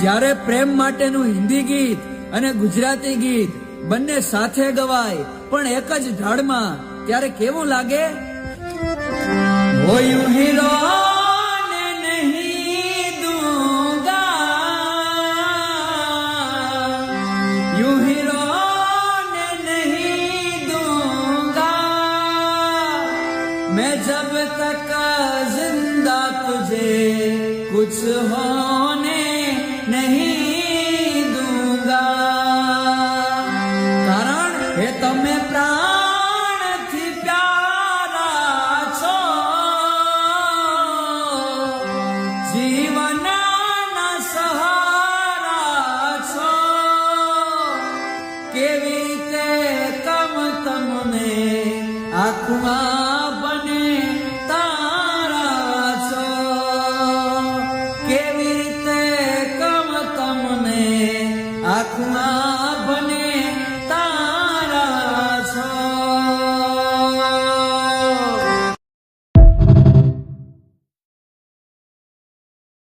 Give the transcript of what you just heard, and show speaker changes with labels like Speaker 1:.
Speaker 1: જ્યારે પ્રેમ માટેનું હિન્દી ગીત અને ગુજરાતી ગીત બંને સાથે ગવાય પણ એક જ ઢાળમાં, ત્યારે કેવું લાગે? वो यूं ही रोने नहीं दूंगा, यूं ही रोने नहीं दूंगा, मैं जब तक जिंदा तुझे कुछ होने नहीं दूंगा। कारण है તમે પ્રાણથી પ્યારા છો, જીવનના સહારા છો, કેવી રીતે કમ તમને આંખમાં બને તારા છો, કેવી રીતે કમ તમને આંખમાં બને